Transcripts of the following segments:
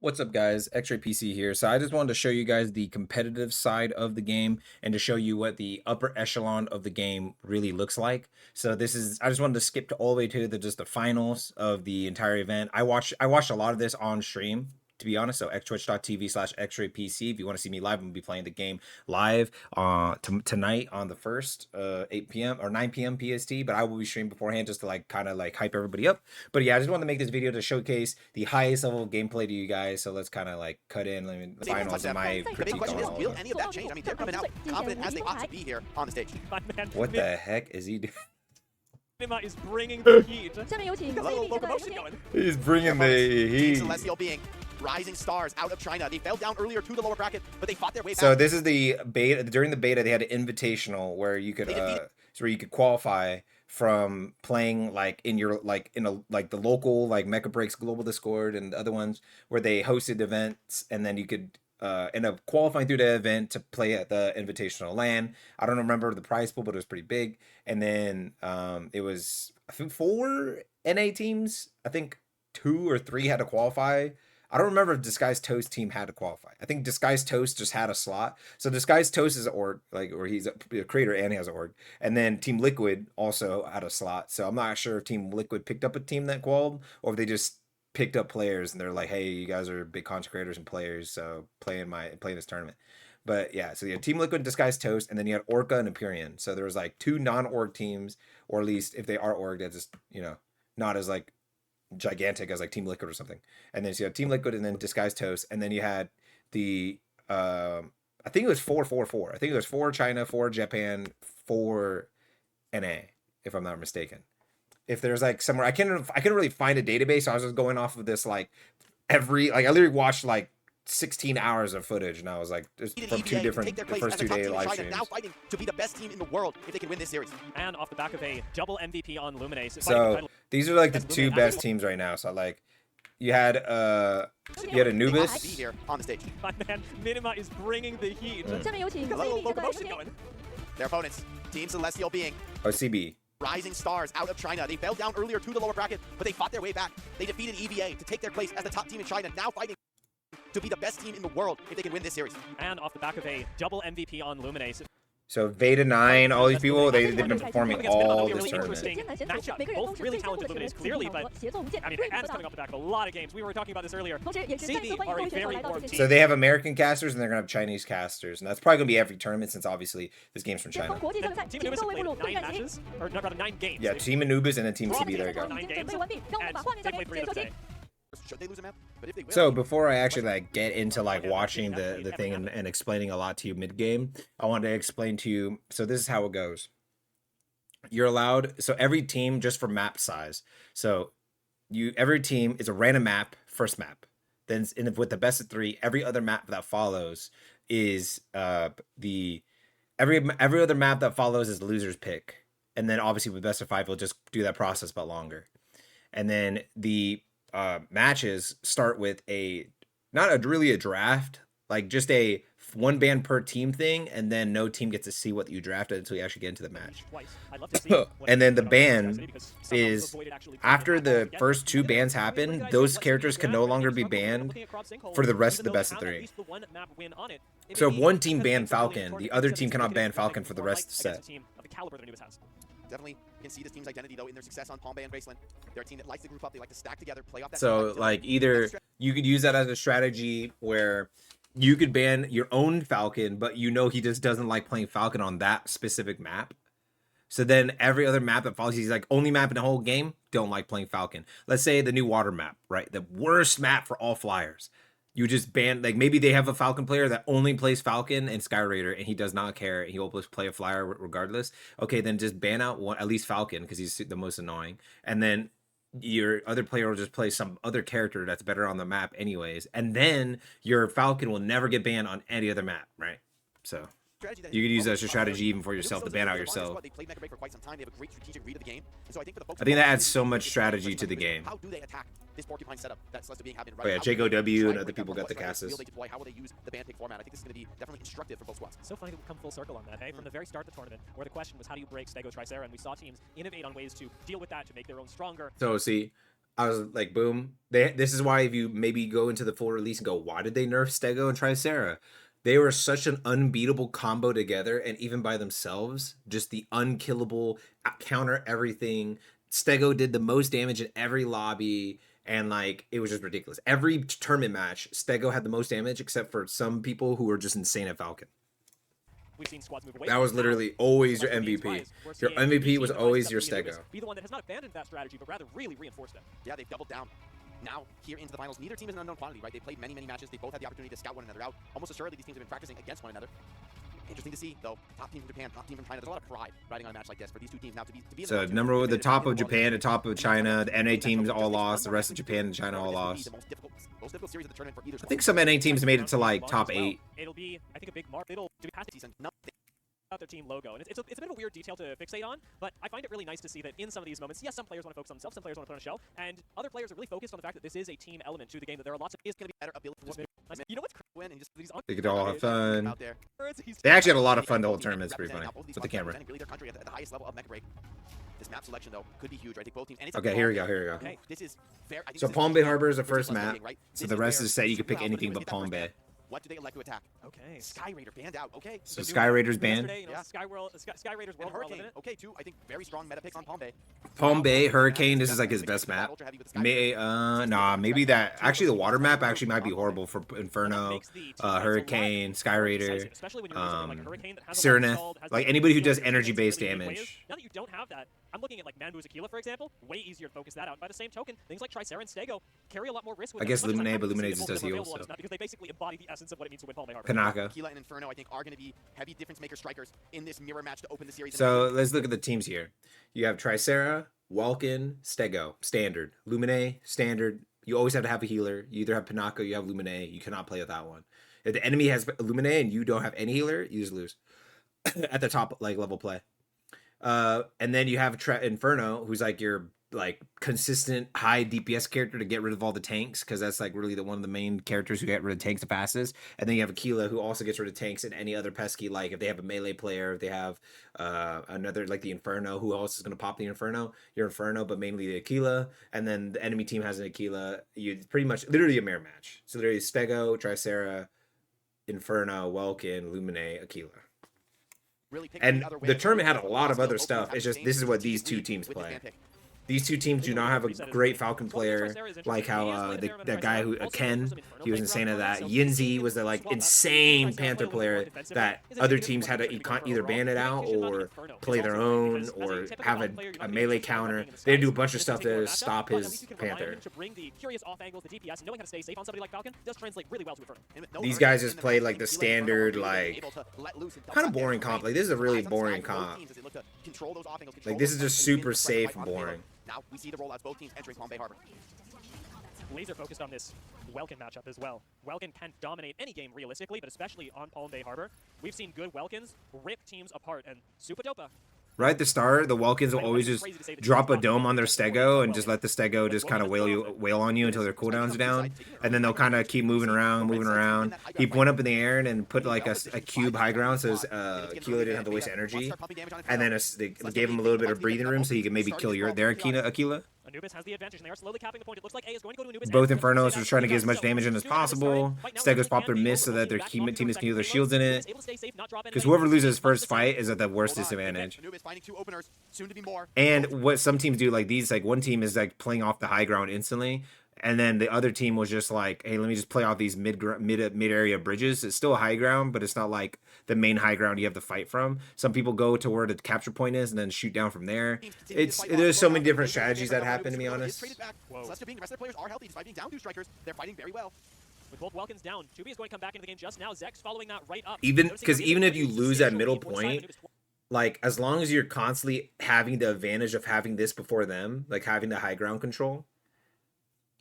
What's up, guys? Xraypc here. So I just wanted to show you guys the competitive side of the game and to show you what the upper echelon of the game really looks like. So I just wanted to skip to all the way to just the finals of the entire event. I watched a lot of this on stream, to be honest. So twitch.tv/Xraypc. If you want to see me live, I'm gonna be playing the game live tonight on the first 8 p.m. or 9 p.m. PST, but I will be streaming beforehand just to kind of hype everybody up. But yeah, I just wanted to make this video to showcase the highest level of gameplay to you guys. So let's kind of cut in the finals of my The big critique question on is, all will of them. any of that change? I mean, they're coming out confident as they ought to be here on the stage. What the heck is he doing? Mecha is bringing the heat. Got a little locomotion going. He's bringing the Team heat. Celestial being rising stars out of China. They fell down earlier to the lower bracket, but they fought their way back. So this is the beta. During the beta, they had an invitational where you could qualify from playing in your the local Mecha Breaks Global Discord and the other ones where they hosted events, and then you could end up qualifying through the event to play at the invitational LAN. I don't remember the prize pool, but it was pretty big. And then it was, I think, 4 NA teams. I think 2 or 3 had to qualify. I don't remember if Disguised Toast team had to qualify. I think Disguised Toast just had a slot. So Disguised Toast is an org, or he's a creator and he has an org. And then Team Liquid also had a slot. So I'm not sure if Team Liquid picked up a team that qualified or if they just picked up players and they're like, hey, you guys are big content creators and players, so play this tournament. But yeah, so you had Team Liquid, Disguised Toast, and then you had Orca and Empyrean. So there was 2 non-org teams, or at least if they are org, that's just not as gigantic as Team Liquid or something. And then so you had Team Liquid and then Disguised Toast, and then you had the I think it was 4-4-4. I think it was 4 China, 4 Japan, 4 NA, if I'm not mistaken. If there's somewhere I couldn't really find a database, so I was just going off of this I literally watched 16 hours of footage, and I was just from 2 different the first 2 day live streams. Now fighting to be the best team in the world if they can win this series. And off the back of a double MVP on Luminace. So these are the 2 best teams right now. So you had Anubyss Here on the stage. My man, Minima is bringing the heat. Got a little locomotion going. Their opponents, Team Celestial being CB. rising stars out of China. They fell down earlier to the lower bracket, but they fought their way back. They defeated EVA to take their place as the top team in China, now fighting to be the best team in the world if they can win this series. And off the back of a double MVP on Luminace. So Veda 9, all these people, they've been performing all this really tournament. interesting matchup. Both really talented Luminace, clearly, but I mean, and it's coming off the back of a lot of games. We were talking about this earlier. CB are a very warm team. So they have American casters and they're gonna have Chinese casters, and that's probably gonna be every tournament since obviously this game's from China. Team Anubyss have played 9 matches, or no, rather 9 games. Yeah, Team Anubyss and then Team CB. There you go. 9 games, and they played 3 of them today. Should they lose a map? But if they will, So before I actually get into watching the thing and explaining a lot to you mid game, I wanted to explain to you. So this is how it goes. You're allowed. So every team, just for map size. So every team is a random map, first map. Then with the best of 3, every other map that follows is every other map that follows is loser's pick. And then obviously with best of 5, we'll just do that process but longer. And then the matches start with not really a draft, just a 1 ban per team thing, and then no team gets to see what you drafted until you actually get into the match. And then the ban is after the first 2 bans happen, those characters can no longer be banned for the rest of the best of 3. So if one team banned Falcon, the other team cannot ban Falcon for the rest of the set. definitely can see this team's identity though in their success on Palm Bay and Graceland. They're a team that likes to group up, they like to stack together, play off that. So either you could use that as a strategy where you could ban your own Falcon, but he just doesn't like playing Falcon on that specific map. So then every other map that follows, he's only map in the whole game, don't like playing Falcon. Let's say the new water map, right? The worst map for all flyers. You just ban, maybe they have a Falcon player that only plays Falcon and Sky Raider, and he does not care, and he will play a flyer regardless. Okay, then just ban out at least Falcon, because he's the most annoying. And then your other player will just play some other character that's better on the map anyways. And then your Falcon will never get banned on any other map, right? So you could use that as a strategy even for yourself to ban out yourself. I think that adds so much strategy to the game. How do they attack this porcupine setup that's being happening Oh yeah, Jago W and other people got the casters. How will they use the ban pick format? I think this is going to be definitely instructive for both squads. So funny that we come full circle on that, hey? From the very start of the tournament, where the question was how do you break Stego Tricera, and we saw teams innovate on ways to deal with that, to make their own stronger. So see, I was like, boom. This is why if you maybe go into the full release and go, why did they nerf Stego and Tricera? They were such an unbeatable combo together, and even by themselves, just the unkillable counter everything. Stego did the most damage in every lobby, and like it was just ridiculous. Every tournament match, Stego had the most damage, except for some people who were just insane at Falcon. We've seen squads move away. That was literally always your MVP. Your MVP was always your Stego. Be the one that has not abandoned that strategy, but rather really reinforced it. Yeah, they've doubled down. Now, here into the finals, neither team is an unknown quantity, right? They played many, many matches. They both had the opportunity to scout one another out. Almost assuredly, these teams have been practicing against one another. Interesting to see, though. Top team from Japan, top team from China. There's a lot of pride riding on a match like this for these two teams now to be in so number the top of Japan, the top of China. The NA teams all lost. The rest of Japan and China all lost. Most difficult series of the tournament for either I think some NA teams made it to like top 8. It'll be, I think, a big mark. It'll do past the season. About their team logo, and it's a bit of a weird detail to fixate on, but I find it really nice to see that in some of these moments, yes, some players want to focus on themselves, some players want to put on a show, and other players are really focused on the fact that this is a team element to the game, that there are lots of is going to be better ability to you know what's win and just these They could all have fun. out there. They actually had a lot of fun the whole tournament. It's pretty funny with the camera. Really their country at the highest level of Mecha Break. This map selection though could be huge, right? I think both teams. And it's Okay, here we go. Here we go. Okay, this is fair. I think So this Palm is Bay fair. Harbor is the This first plus map. rating, right? So This the rest where is set. You can super pick alpha anything players but get that Palm first Bay. map. What do they elect to attack? Okay. Sky Raider banned out. Okay. So Sky Raiders banned. Yesterday, you know, Yeah. Sky Raiders And World War Hurricane. Limited. Okay, too. I think very strong meta picks on Palm Bay. Palm Bay, Hurricane. This is like his best map. Nah, maybe that. Actually, the water map actually might be horrible for Inferno, Hurricane, Sky Raider, Cyrenith. Like anybody who does energy-based damage. Now that you don't have that, I'm looking at like Manbu's Aquila, for example. Way easier to focus that out. By the same token, things like Tricera and Stego carry a lot more risk with I them. guess As much as I'm Lumine, happy but to see Lumine that just both does of them are heals, available on so. this map, because they basically embody the essence of what it means to win Palm Bay Harbor. Panaka. Aquila and Inferno, I think, are going to be heavy difference maker strikers in this mirror match to open the series. So let's look at the teams here. You have Tricera, Welkin, Stego, standard. Lumine, standard. You always have to have a healer. You either have Panaka, or you have Lumine. You cannot play with that one. If the enemy has Lumine and you don't have any healer, you just lose at the top like level play. And then you have Inferno, who's like your like consistent high DPS character to get rid of all the tanks, because that's like really one of the main characters who get rid of tanks the fastest. And then you have Aquila, who also gets rid of tanks, and any other pesky, like if they have a melee player, if they have another like the Inferno, who else is going to pop the Inferno? Your Inferno, but mainly the Aquila. And then the enemy team has an Aquila. You pretty much literally a mirror match. So literally Stego, Tricera, Inferno, Welkin, Lumine, Aquila. Really And the tournament had a lot of other stuff. It's just this is what these two teams play. These two teams do not have a great Falcon player, like how that guy who Ken, he was insane at that. Yinzi was the like insane Panther player that other teams had to either ban it out or play their own or have a melee counter. They had to do a bunch of stuff to stop his Panther. These guys just played like the standard, like kind of boring comp. Like this is a really boring comp. Like this is just super safe and boring. Now we see the rollouts, both teams entering Palm Bay Harbor. Laser focused on this Welkin matchup as well. Welkin can dominate any game realistically, but especially on Palm Bay Harbor. We've seen good Welkins rip teams apart, and super dopa. Right at the start, the Welkins will always just drop a dome on their Stego and just let the Stego just kind of wail on you until their cooldowns down, and then they'll kind of keep moving around. He went up in the air and then put like a cube high ground so his Aquila didn't have to waste energy, and then they gave him a little bit of breathing room so he could maybe kill their Aquila. Anubyss has the advantage, and they are slowly capping the point. It looks like A is going to go to Anubyss. Both Infernos are trying to get as much damage in as possible. Stegos pop their miss so that their teammates can heal their shields in it. Because whoever loses his first fight is at the worst disadvantage. And what some teams do, like these, like one team is like playing off the high ground instantly, and then the other team was just like, hey, let me just play off these mid area bridges. It's still a high ground, but it's not like the main high ground you have to fight from. Some people go to where the capture point is and then shoot down from there. There's so many different strategies that happen, to be honest. Celestia being the rest of the players are healthy despite being down 2 strikers. They're fighting very well. With both Welkins down, 2B is going to come back into the game just now. Zex following that right up. Even if you lose that middle point, like as long as you're constantly having the advantage of having this before them, like having the high ground control,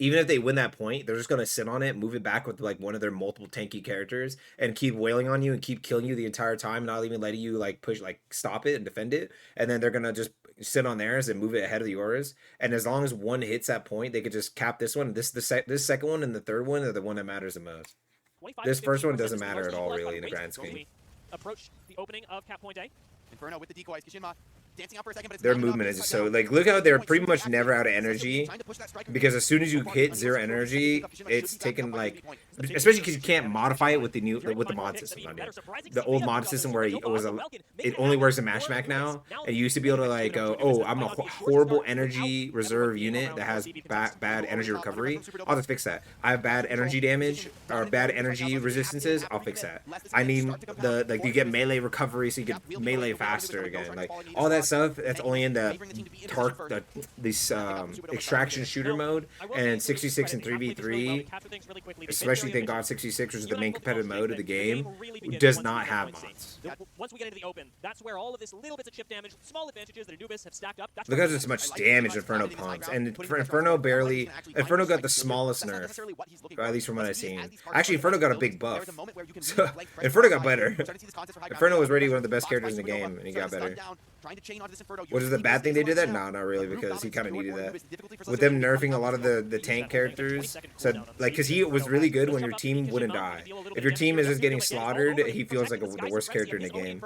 even if they win that point, they're just going to sit on it, move it back with like one of their multiple tanky characters and keep wailing on you and keep killing you the entire time, not even letting you like push, like stop it and defend it. And then they're going to just sit on theirs and move it ahead of yours. And as long as one hits that point, they could just cap this one. This second one and the third one are the one that matters the most. This first one doesn't matter at all really in the grand scheme. Approach the opening of cap point A. Inferno with the decoys. Kishima dancing out for a second, but it's Their not enough. movement is It's just cut so down. like look how they're pretty much Super never out of active. energy, Trying to push that strike because as soon as you rate. hit 0 energy, it's taken like, especially because you can't modify it with the new with the mod system on it. The old mod system where it only works in Mash Mac now, and you used to be able to like go, oh, I'm a horrible energy reserve unit that has bad energy recovery. I'll just fix that. I have bad energy damage or bad energy resistances. I'll fix that. I need the like you get melee recovery so you can melee faster again. Like all that stuff that's only in the this extraction shooter mode, and 66 and 3v3, especially thank God 66, which is the main competitive mode of the game, does not have mods. Once we get into the open, that's where all of this little bits of chip damage, small advantages that Anubyss have stacked up. Look at how much damage Inferno pumps, and Inferno got the smallest nerf, or at least from what I've seen. Actually, Inferno got a big buff, so Inferno got better. Inferno was already one of the best characters in the game, and he got better. What is the bad thing they did that? No, not really, because he kind of needed that. With them nerfing a lot of the tank characters, so like, because he was really good when your team wouldn't die. If your team is just getting slaughtered, he feels like the worst character in the game.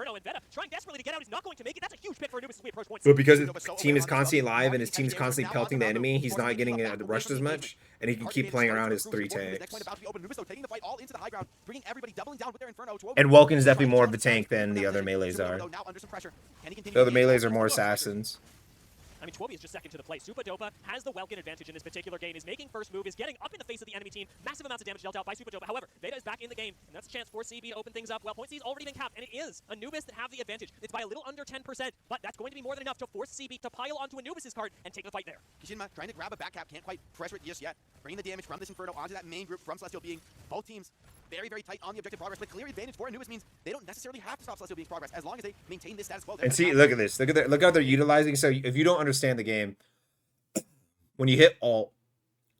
But because his team is constantly alive and his team is constantly pelting the enemy, he's not getting rushed as much, and he can keep playing around his 3 tanks. And Welkin is definitely more of a tank than the other melees are. The other melees are more assassins. I mean, Twobi is just second to the play. Supadopa has the Welkin advantage in this particular game, is making first move, is getting up in the face of the enemy team. Massive amounts of damage dealt out by Supadopa. However, Veda is back in the game, and that's a chance for CB to open things up. Well, Point C's already been capped, and it is Anubyss that have the advantage. It's by a little under 10%, but that's going to be more than enough to force CB to pile onto Anubyss's card and take the fight there. Kishinma trying to grab a back cap, can't quite pressure it just yet. Bringing the damage from this Inferno onto that main group from Celestial Being. Both teams very, very tight on the objective progress, but clear advantage for Anubyss means they don't necessarily have to stop Celestial Being's progress as long as they maintain this status quo. And see, look at this. Look how they're utilizing. So if you don't understand the game, when you hit alt,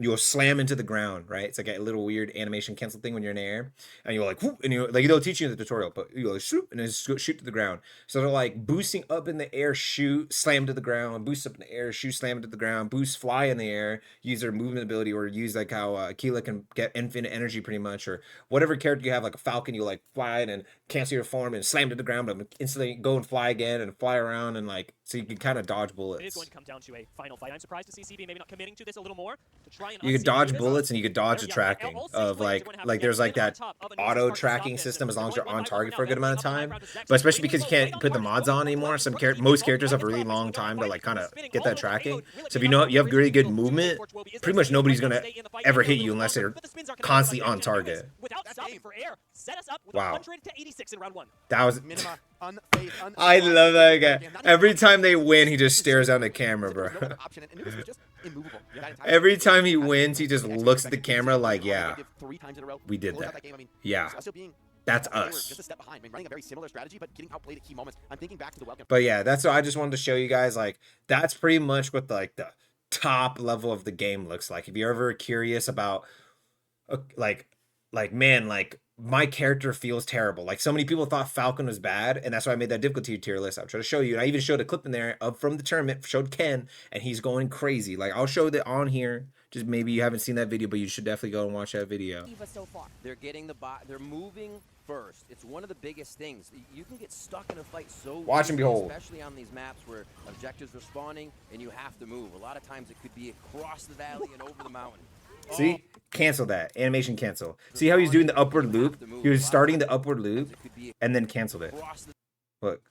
you'll slam into the ground, right? It's like a little weird animation cancel thing when you're in the air, and you're like, whoop, and you like they'll teach you in the tutorial, but you go shoot and then shoot to the ground. So they're like boosting up in the air, shoot, slam to the ground, boost up in the air, shoot, slam into the ground, boost, fly in the air, use their movement ability, or use like how Aquila can get infinite energy pretty much, or whatever character you have, like a Falcon, you like fly and cancel your form and slam to the ground, but instantly go and fly again and fly around, and like so you can kind of dodge bullets. It is going to come down to a final fight. I'm surprised to see CB maybe not committing to this a little more to try and you could dodge bullets, and you could dodge the tracking of like there's like that auto tracking system as long as you're on target for a good amount of time. But especially because you can't put the mods on anymore, most characters have a really long time to like kind of get that tracking. So if you know you have really good movement, pretty much nobody's gonna ever hit you unless they're constantly on target. Wow, that was. I love that guy. Every time they win, he just stares down the camera, bro. Every time he wins, he just looks at the camera like, yeah, we did that. Yeah, that's us. But yeah, that's what I just wanted to show you guys. Like, that's pretty much what like the top level of the game looks like. If you're ever curious about, like man, like my character feels terrible. Like so many people thought Falcon was bad, and that's why I made that difficulty tier list. I'm trying to show you, and I even showed a clip in there from the tournament, showed Ken, and he's going crazy. Like I'll show that on here. Just maybe you haven't seen that video, but you should definitely go and watch that video. They're getting the they're moving first. It's one of the biggest things. You can get stuck in a fight so watch and behold, especially on these maps where objectives are spawning and you have to move. A lot of times it could be across the valley and over the mountain. See? Cancel that. Animation cancel. See how he's doing the upward loop? He was starting the upward loop and then canceled it. Look.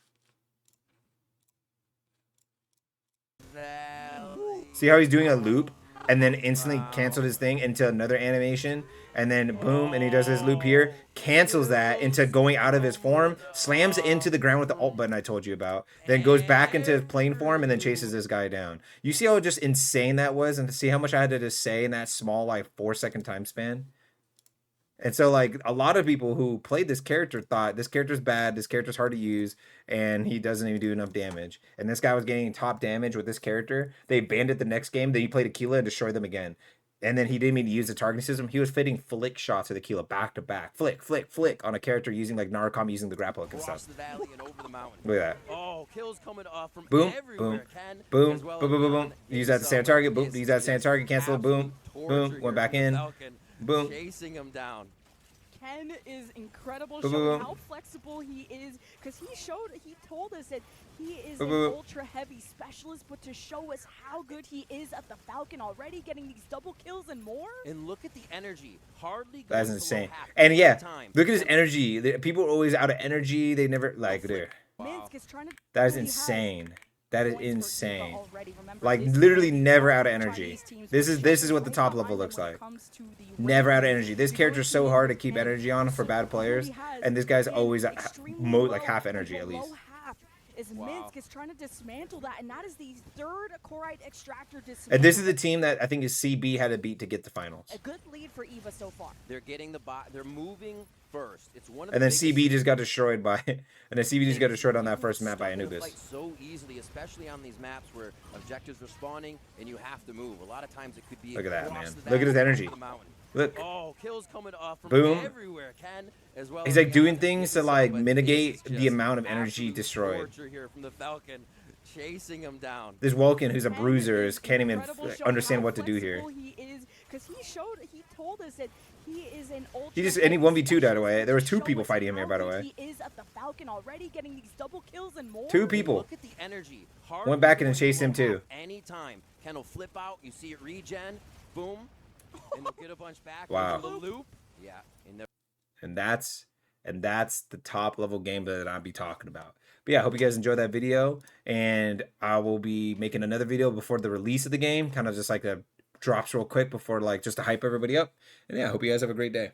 See how he's doing a loop and then instantly canceled his thing into another animation, and then boom, and he does his loop here, cancels that into going out of his form, slams it into the ground with the alt button I told you about, then goes back into his plane form and then chases this guy down. You see how just insane that was, and to see how much I had to just say in that small like 4-second time span? And so like a lot of people who played this character thought this character's bad, this character's hard to use, and he doesn't even do enough damage. And this guy was getting top damage with this character. They banned it the next game. Then he played Aquila and destroyed them again. And then he didn't even use the targeting system. He was fitting flick shots with Aquila back to back. Flick, flick, flick on a character using like Narcom using the grapple hook and stuff. The valley and over the mountain. Look at that. Oh, kills coming off from boom, everywhere. boom, boom, boom, boom, boom, boom. Use that to stand target. Boom, use that to stand target. Cancel it. Boom, boom. Went back in. Boom. Chasing him down. Ken is incredible, Boom, showing boom. how flexible he is, because he told us that he is Boom, an boom. ultra heavy specialist, but to show us how good he is at the Falcon already, getting these double kills and more. And look at the energy. Hardly That's goes below insane. half And every yeah, time. look at his energy. People are always out of energy. They never like, dude. Minsk is trying to That is he has insane. That is points for Eva insane. already. Remember, Like this literally early never on, out of the energy. Chinese teams This were is what the right top behind level them looks when it like. comes to the Never out of rankings. energy. This The character's so European hard to keep and energy on for so bad far players, he has and this guy's been always extremely like low, half and energy at below least. half is Minsk is trying to dismantle that, and that is the third Corite extractor dismantle. And this is the team that I think is CB had to beat to get the finals. A good lead for Eva so far. They're getting the bot. They're moving first. It's one of And the then biggest CB just got destroyed by, and then CB just got destroyed on that You first map by start a Anubyss. fight so easily, especially on these maps where objectives are spawning and you have to move. A lot of times it could be Look at that, across man. the Look at his valley, energy. over the mountain. Look, Oh, kills coming off from Boom. everywhere, Ken, as well. he's as like the doing other. things This to is like but this mitigate is the just amount of energy absolute destroyed. torture here from the Falcon, chasing him down. This Vulcan, who's a Ken bruiser, is can't even incredible, showing understand how what to do here. flexible he is, because he told us that he is an ultra. He just- and he 1v2'd, by the way. There was two Show people us fighting him here, how by the good way. He is at the Falcon already, getting these double kills and more. Two people. Look at the energy. Went back in and chased him too. Anytime Ken will flip out, you see it regen, boom, and they'll get a bunch back. Wow. Into the loop. Yeah, and And that's the top level gameplay that I'll be talking about. But yeah, I hope you guys enjoyed that video, and I will be making another video before the release of the game, kind of just like a drops real quick before like just to hype everybody up. And yeah, I hope you guys have a great day.